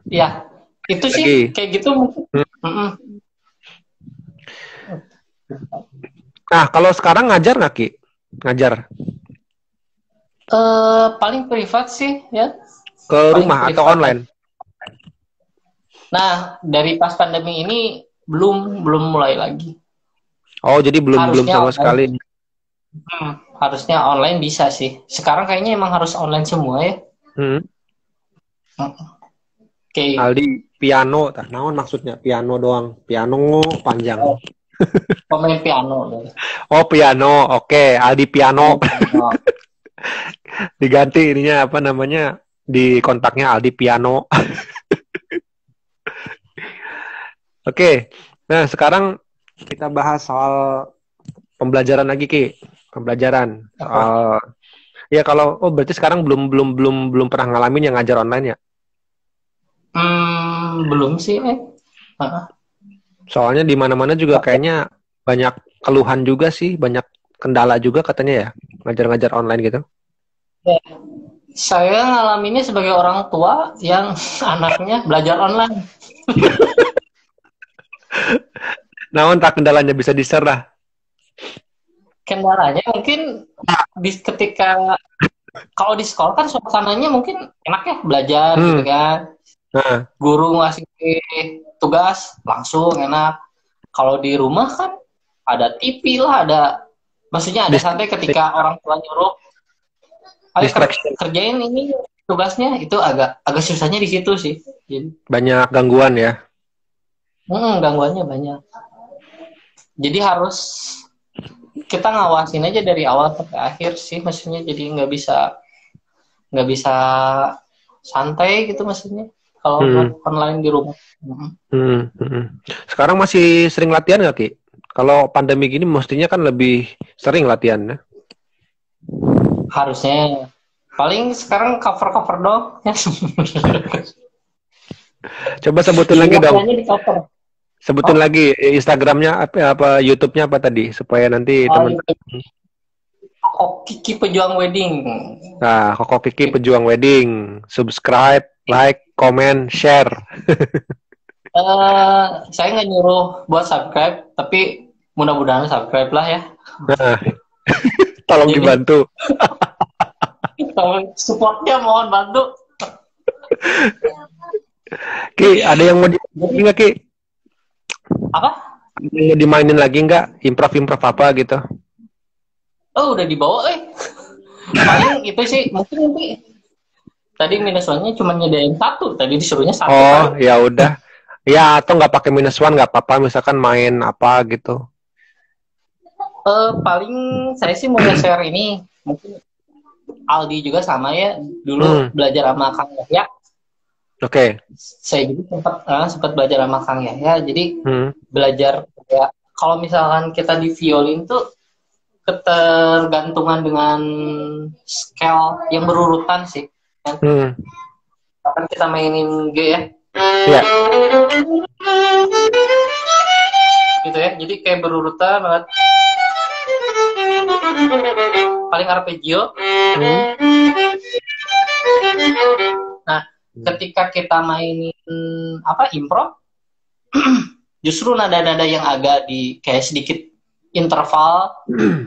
Ya, itu lagi. Sih kayak gitu. Nah, kalau sekarang ngajar nggak Ki? Ngajar? Paling privat sih ya. Ke rumah atau online? Nah, dari pas pandemi ini belum mulai lagi. Oh, jadi belum sama sekali. Harusnya online bisa sih. Sekarang kayaknya emang harus online semua ya. Okay. Aldi piano, naon maksudnya piano doang? Piano panjang. Pemain piano. Oh, piano. Oke, Aldi piano. Diganti ininya apa namanya, di kontaknya Aldi piano. Oke. Nah, sekarang kita bahas soal pembelajaran lagi Ki. Pembelajaran soal ya, kalau berarti sekarang belum pernah ngalamin yang ngajar online ya? Belum sih. Soalnya di mana-mana juga kayaknya banyak keluhan juga sih, banyak kendala juga katanya ya, ngajar-ngajar online gitu. Ya. Saya ngalaminnya sebagai orang tua yang anaknya belajar online. Nah, entah kendalanya bisa di-share lah. Kendalanya mungkin ketika kalau di sekolah kan suasananya mungkin enak ya belajar gitu kan. Guru ngasih tugas langsung enak. Kalau di rumah kan ada TV lah, maksudnya ada sampai ketika orang tua nyuruh, ayo kerjain ini tugasnya, itu agak susahnya di situ sih. Jadi, banyak gangguan ya. Gangguannya banyak. Jadi harus kita ngawasin aja dari awal sampai akhir sih, maksudnya jadi nggak bisa santai gitu maksudnya kalau online di rumah. Sekarang masih sering latihan nggak, Ki? Kalau pandemi gini mestinya kan lebih sering latihan ya? Harusnya. Paling sekarang cover dong. Coba sebutin lagi dong. Di cover. Sebutin lagi Instagramnya apa YouTube-nya apa tadi supaya nanti teman-teman. Koko Kiki Pejuang Wedding. Nah, Koko Kiki Pejuang Wedding. Subscribe, like, comment, share. Saya nggak nyuruh buat subscribe, tapi mudah-mudahan subscribe lah ya. Nah, tolong dibantu. Tolong supportnya mohon bantu. Ki, ada yang mau dimainin nggak, Ki? Apa? Ada yang mau dimainin lagi nggak? Improv apa gitu? Oh, udah dibawa, Paling itu sih, mungkin nanti tadi minus one-nya cuma nyediain 1, tadi disuruhnya 1. Oh, ya udah. Ya, atau nggak pakai minus one nggak apa-apa, misalkan main apa gitu. Paling saya sih mau share ini, mungkin Aldi juga sama ya, dulu belajar sama Kang Yahya. Oke. Saya juga sempat belajar sama Kang Yahya, jadi belajar ya, kalau misalkan kita di violin tuh ketergantungan dengan scale yang berurutan sih. Kan kita mainin G ya. Iya. Gitu ya. Jadi kayak berurutan banget. Paling arpeggio. Nah, ketika kita mainin improv, justru nada-nada yang agak kayak sedikit interval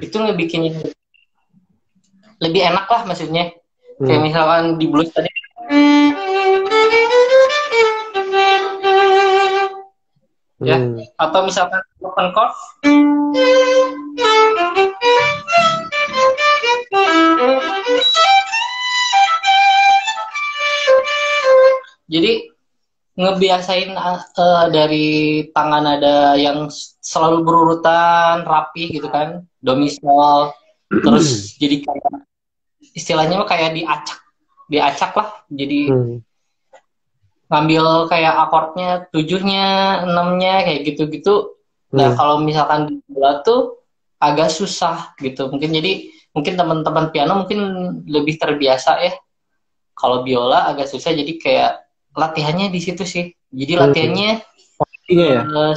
itu ngebikin lebih enak lah maksudnya. Kayak misalkan di blues tadi ya, atau misalkan open chord jadi ngebiasain dari tangan nada yang selalu berurutan rapi gitu kan, do mi sol, terus jadi kayak istilahnya kayak diacak lah, jadi ngambil kayak akordnya 7-nya 6-nya kayak gitu-gitu. Nah kalau misalkan di bola tuh agak susah gitu, mungkin teman-teman piano mungkin lebih terbiasa ya, kalau biola agak susah, jadi kayak latihannya di situ sih. Jadi latihannya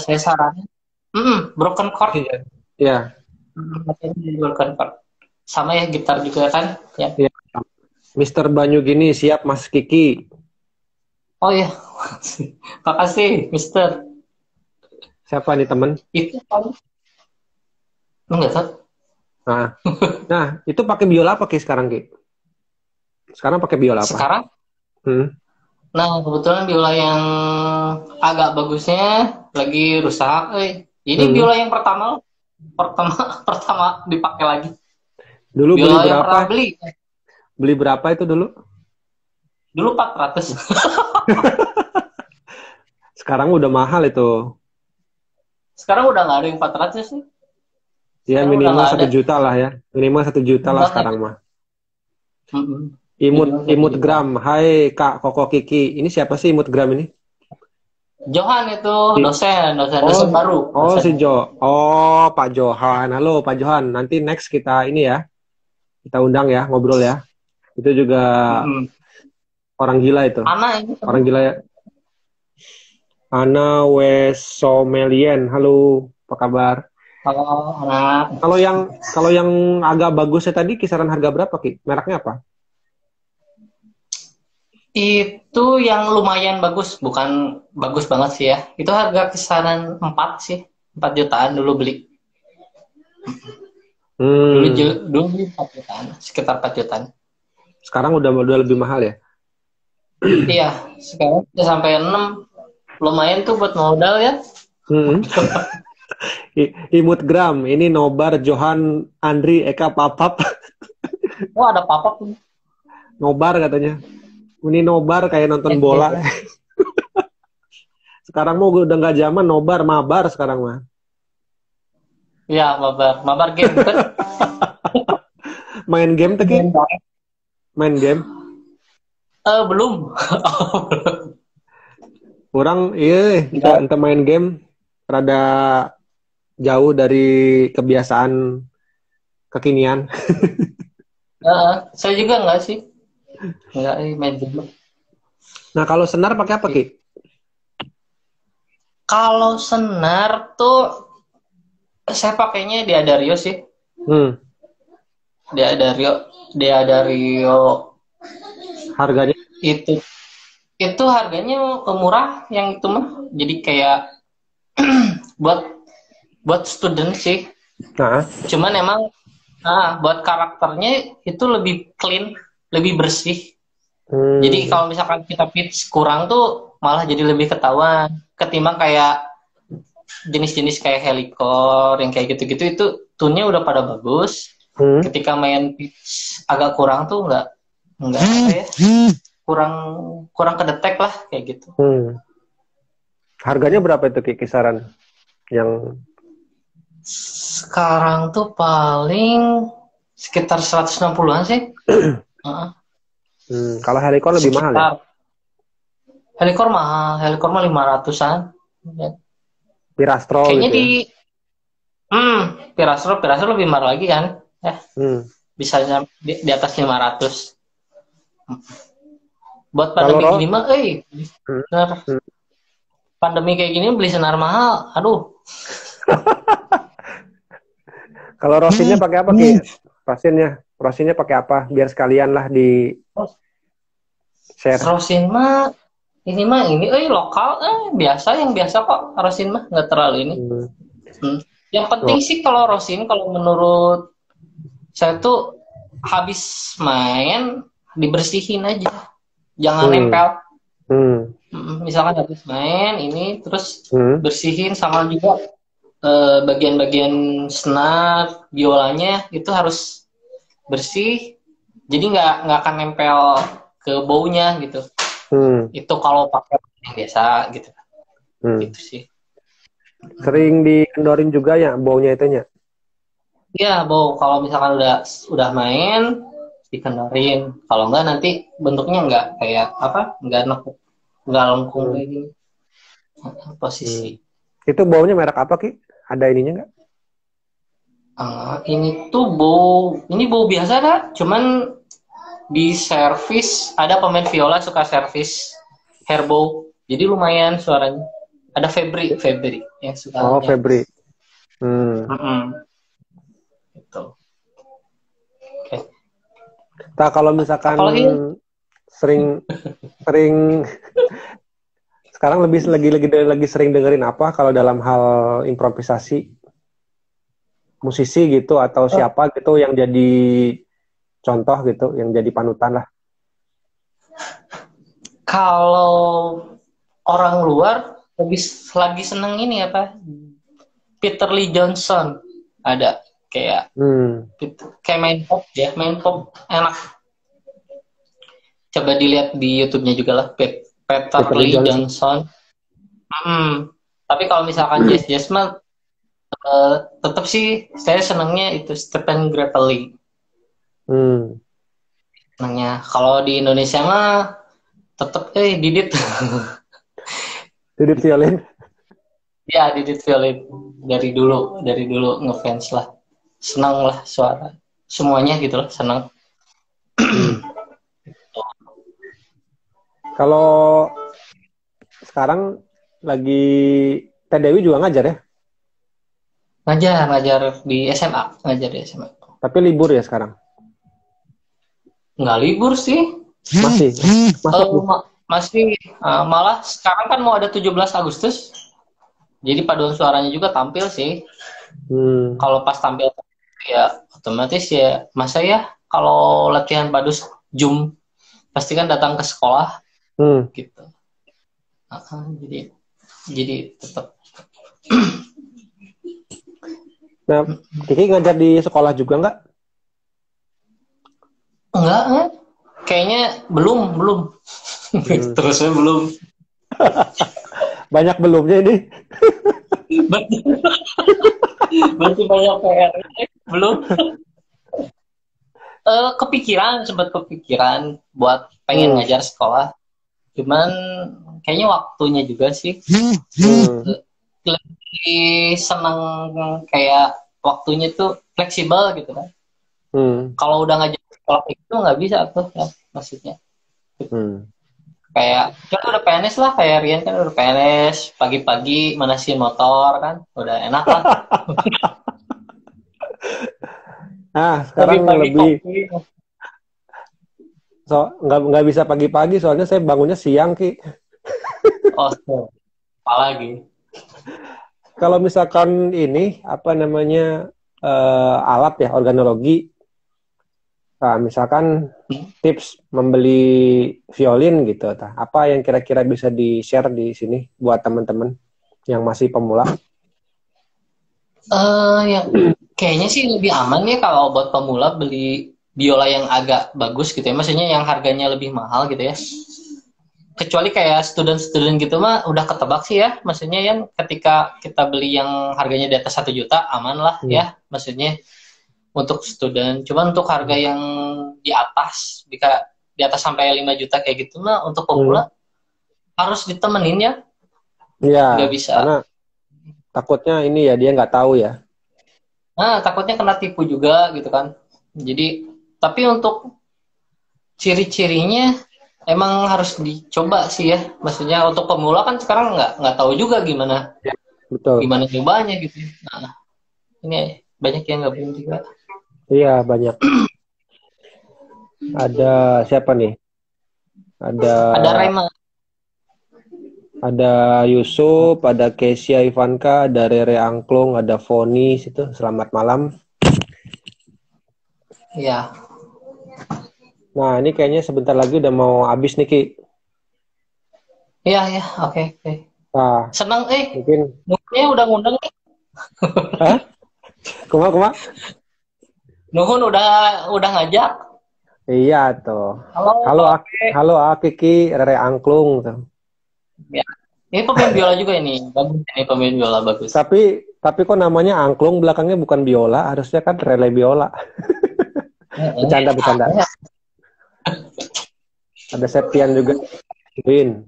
saya saranin broken chord. Iya. Latihannya broken chord. Sama ya gitar juga kan? Ya. Mister Banyu gini siap Mas Kiki. Oh ya, makasih Mister. Siapa nih temen? Itu kan? Enggak tahu. Nah itu pakai biola apa Ki sekarang Ki? Sekarang pakai biola apa? Sekarang? Nah, kebetulan biola yang agak bagusnya lagi rusak. Ini biola yang pertama dipakai lagi. Dulu biola beli berapa? Beli berapa itu dulu? Dulu 400. Sekarang udah mahal itu. Sekarang udah nggak ada yang 400 sih. Ya minimal 1 juta lah ya. Minimal 1 juta lah sekarang mah. Imut Gram, hai Kak Koko Kiki. Ini siapa sih Imut Gram ini? Johan itu dosen baru. Oh si Pak Johan. Halo Pak Johan. Nanti next kita ini ya, kita undang ya, ngobrol ya. Itu juga orang gila itu. Orang gila ya. Ana Wesomelien. Halo, apa kabar? Halo anak. Kalau yang agak bagusnya tadi kisaran harga berapa Ki? Mereknya apa? Itu yang lumayan bagus, bukan bagus banget sih ya. Itu harga kisaran 4 sih, 4 jutaan dulu beli. Dulu 4 jutaan, sekitar 4 jutaan. Sekarang udah lebih mahal ya? Iya, sekarang udah sampai 6. Lumayan tuh buat modal ya. Imut Gram, ini Nobar, Johan, Andri, Eka, Papap. Oh ada Papap tuh. Nobar katanya. Ini nobar kayak nonton bola. Sekarang mau udah nggak zaman nobar, mabar sekarang mah. Ya, mabar game kan. Main game tuh, Ki? Main game? Belum. Orang iya kita main game rada jauh dari kebiasaan kekinian. Saya juga enggak sih. Enggak main game. Nah, kalau senar pakai apa, Ki? Kalau senar tuh saya pakainya Diadario sih. Diadario. Harganya? Itu harganya murah yang itu mah. Jadi kayak buat student sih. Cuman emang buat karakternya itu lebih clean, lebih bersih. Jadi kalau misalkan kita pitch kurang tuh malah jadi lebih ketahuan ketimbang kayak jenis-jenis kayak Helikor yang kayak gitu-gitu itu tune-nya udah pada bagus. Ketika main pitch agak kurang tuh nggak apa ya, kurang kedetek lah kayak gitu. Harganya berapa itu kisaran yang sekarang tuh paling sekitar 160-an sih. Kalau Helikor lebih mahal ya? Helikor mahal, Helikor mah 500-an. Pirastro kayaknya gitu ya? Pirastro lebih mahal lagi kan? Bisa di atas 500. Buat pandemi gini mah, bener. Pandemi kayak gini beli senar mahal, aduh. Kalau rosinnya pakai apa, Ki? Rosinnya pakai apa? Biar sekalian lah di share. Rosin mah ini lokal, biasa kok rosin mah nggak terlalu ini. Yang penting sih kalau rosin, kalau menurut saya tuh habis main dibersihin aja, jangan nempel. Misalkan habis main ini terus bersihin, sama juga bagian-bagian senar, biolanya itu harus bersih, jadi nggak akan nempel ke baunya gitu. Itu kalau pakai yang biasa gitu. Gitu sih. Sering dikendorin juga ya baunya itunya? Iya, bau. Kalau misalkan udah main dikendorin. Kalau enggak nanti bentuknya nggak kayak apa? Nggak nekuk, nggak lengkung kayak gini. Posisi. Itu baunya merek apa, Ki? Ada ininya nggak? Ini tuh bau biasa dah. Cuman di servis ada pemain viola suka servis hairbow, jadi lumayan suaranya. Ada Febri yang suka. Febri. Gitu. Okay. Nah, kalau misalkan sering sekarang lagi sering dengerin apa kalau dalam hal improvisasi, musisi gitu atau siapa gitu yang jadi contoh gitu, yang jadi panutan lah? Kalau orang luar lagi seneng ini apa? Peter Lee Johnson ada kayak main pop enak. Coba dilihat di YouTube-nya juga lah, Peter Lee Johnson. Tapi kalau misalkan jazz mah tetap sih saya senengnya itu Stephen Grappelli. Senengnya. Kalau di Indonesia mah tetap Didit. Didit violin. Ya, Didit violin dari dulu ngefans lah. Senang lah suara. Semuanya gitu lah, senang. Kalau sekarang lagi Teh Dewi juga ngajar ya? Ngajar di SMA, Tapi libur ya sekarang? Nggak libur sih. Masih. Malah sekarang kan mau ada 17 Agustus. Jadi paduan suaranya juga tampil sih. Kalau pas tampil ya otomatis ya, masa ya kalau latihan padus Zoom pasti kan datang ke sekolah. Gitu. Jadi tetap. Nah, Kiki ngajar di sekolah juga nggak? Enggak. Kayaknya belum. Terusnya belum. Banyak belumnya ini. Masih banyak PR. Belum. Sempat kepikiran buat pengen ngajar sekolah. Cuman kayaknya waktunya juga sih. Lebih senang kayak waktunya tuh fleksibel gitu kan. Kalau udah ngajar sekolah itu nggak bisa tuh ya, maksudnya. Kayak kan udah PNS lah, kayak Rian kan udah PNS, pagi-pagi manasin motor kan, udah enak lah. Sekarang lebih nggak bisa pagi-pagi soalnya saya bangunnya siang Ki. Apalagi kalau misalkan ini apa namanya alat ya organologi, misalkan tips membeli violin gitu, apa yang kira-kira bisa di-share di sini buat teman-teman yang masih pemula? Ya kayaknya sih lebih aman ya kalau buat pemula beli biola yang agak bagus gitu ya, maksudnya yang harganya lebih mahal gitu ya. Kecuali kayak student gitu mah udah ketebak sih ya, maksudnya yang ketika kita beli yang harganya di atas 1 juta aman lah ya, maksudnya untuk student. Cuman untuk harga yang di atas sampai 5 juta kayak gitu mah untuk pemula harus ditemenin ya. Iya. Nggak bisa. Karena takutnya ini ya dia nggak tahu ya. Nah, takutnya kena tipu juga gitu kan. Jadi, tapi untuk ciri-cirinya emang harus dicoba sih ya. Maksudnya untuk pemula kan sekarang nggak tahu juga gimana. Ya, betul. Gimana nyobanya gitu. Nah, ini banyak yang nggak belum juga. Iya, banyak. Ada siapa nih? Ada Rema. Ada Yusuf, ada Kesia Ivanka, ada Rere Angklung, ada Foni situ. Selamat malam. Iya. Nah, ini kayaknya sebentar lagi udah mau habis nih, Ki. Iya, oke. Nah, senang mungkin Nuhunnya udah ngundang nih. Hah? Kuma? Nuhun udah ngajak. Iya tuh. Halo Kiki, Rere Angklung tuh. Ya. Ini pemain biola juga ini. Bagus ini pemain biola bagus. Tapi kok namanya Angklung, belakangnya bukan biola, harusnya kan Rele Biola. Bercanda. Ada Septian juga. Win.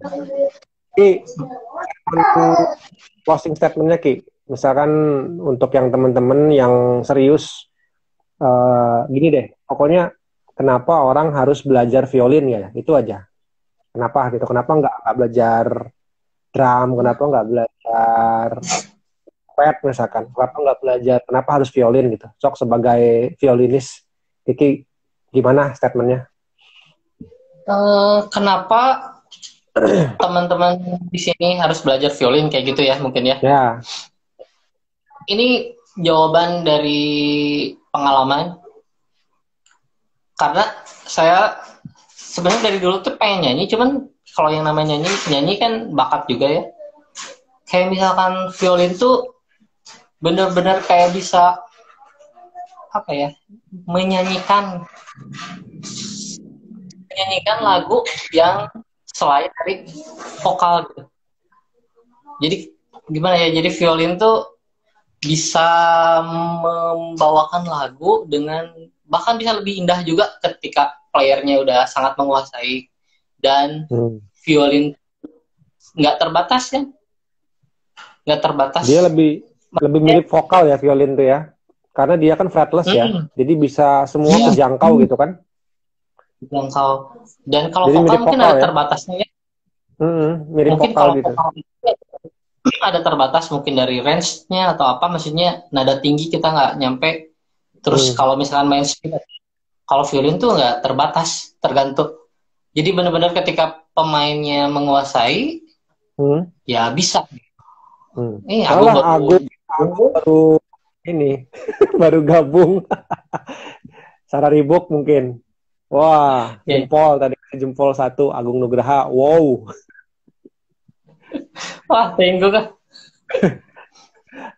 Ki, closing statementnya Ki. Misalkan untuk yang teman-teman yang serius, gini deh, pokoknya kenapa orang harus belajar violin ya? Itu aja. Kenapa gitu? Kenapa nggak belajar drum? Kenapa nggak belajar pet misalkan? Kenapa harus violin gitu? Sok sebagai violinis, Kiki, gimana statementnya? Kenapa teman-teman di sini harus belajar violin kayak gitu ya mungkin ya? Ya. Ini jawaban dari pengalaman. Karena saya sebenarnya dari dulu tuh pengen nyanyi, cuman kalau yang namanya nyanyi kan bakat juga ya. Kayak misalkan violin tuh bener-bener kayak bisa apa ya, menyanyikan lagu yang selain dari vokal gitu. Jadi gimana ya? Jadi violin tuh bisa membawakan lagu dengan bahkan bisa lebih indah juga ketika playernya udah sangat menguasai. Dan violin nggak terbatas kan? Nggak terbatas. Dia lebih mirip vokal ya violin tuh ya. Karena dia kan fretless ya. Jadi bisa semua terjangkau gitu kan. Terjangkau. Dan kalau vokal mungkin ada terbatasnya ya. Mirip mungkin vokal gitu. Ada terbatas mungkin dari range-nya atau apa, maksudnya nada tinggi kita nggak nyampe. Terus kalau misalkan main speed, kalau violin tuh nggak terbatas, tergantung. Jadi benar-benar ketika pemainnya menguasai, ya bisa. Agung baru ini baru gabung. Sarah Ribuk mungkin. Wah, jempol 1 Agung Nugraha. Wow. Wah, tengok kan.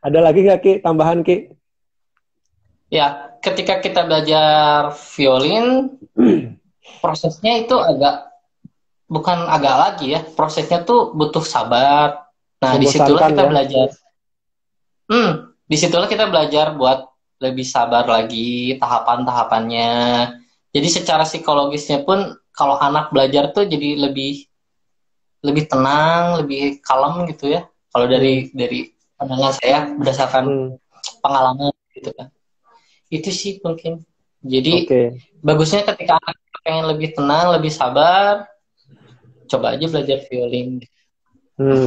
Ada lagi nggak Ki, tambahan Ki? Ya, ketika kita belajar violin, prosesnya itu bukan agak lagi ya, prosesnya tuh butuh sabar. Nah, disitulah kita belajar. disitulah kita belajar buat lebih sabar lagi tahapan-tahapannya. Jadi secara psikologisnya pun kalau anak belajar tuh jadi lebih tenang, lebih kalem gitu ya. Kalau dari pandangan saya berdasarkan pengalaman gitu kan. Itu sih mungkin. Jadi bagusnya ketika anak pengen lebih tenang, lebih sabar, coba aja belajar violin.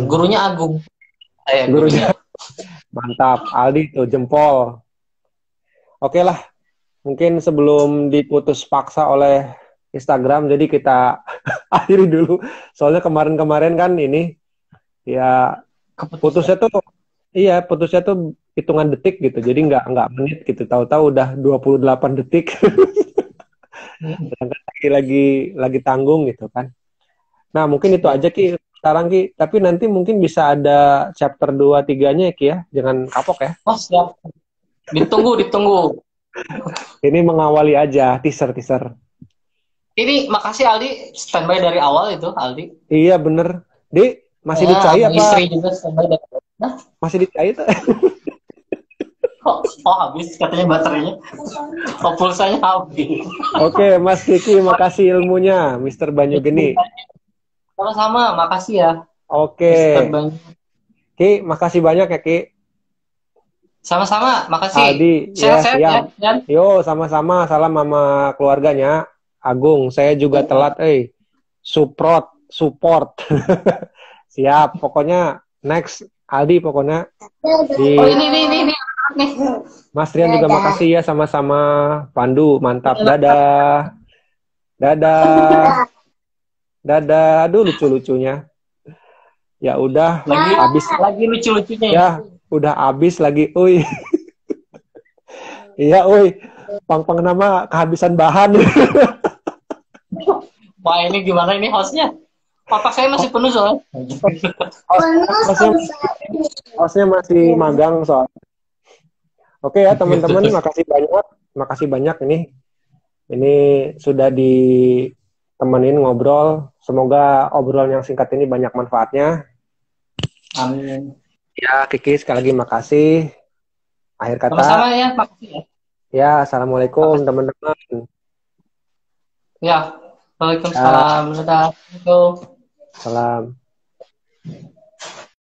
Gurunya Agung. Gurunya. Mantap, Aldi tuh jempol. Oke lah, mungkin sebelum diputus paksa oleh Instagram, jadi kita akhiri dulu. Soalnya kemarin-kemarin kan ini, ya putusnya tuh hitungan detik gitu. Jadi nggak menit gitu. Tahu-tahu udah 28 detik. lagi tanggung gitu kan. Nah, mungkin itu aja Ki sekarang Ki. Tapi nanti mungkin bisa ada chapter 2-3-nya Ki ya. Jangan kapok ya. Oh, siap. Ditunggu. Ini mengawali aja, teaser. Ini makasih Aldi, standby dari awal itu, Aldi. Iya, bener. Di, masih dicai apa? Istri juga standby dari awal. Masih dicai tuh. Oh, habis katanya baterainya. Oh, pulsanya habis. Oke, Mas Kiki, makasih ilmunya, Mr. Banyugeni. Sama-sama, makasih ya. Oke. Ki, makasih banyak ya, Ki. Sama-sama, makasih. Aldi, sehat-sehat ya. Yo, sama-sama. Salam sama keluarganya. Agung, saya juga telat, support. Siap, pokoknya next Aldi pokoknya. Ini. Mas Rian juga makasih ya, sama-sama. Pandu, mantap. Dadah. Aduh, lucu-lucunya. Ya udah, habis lagi lucu-lucunya. Ya, udah habis lagi. Uy. Iya, uy. Pang nama kehabisan bahan. Wah, ini gimana ini hostnya? Otak saya masih penuh soalnya. Hostnya masih magang soal. Oke ya teman-teman, makasih banyak ini sudah ditemenin ngobrol. Semoga obrolan yang singkat ini banyak manfaatnya. Amin. Ya, Kiki sekali lagi makasih. Akhir kata. Sama-sama ya, makasih ya. Ya, assalamualaikum teman-teman. Ya, waalaikumsalam. Salam. Salam.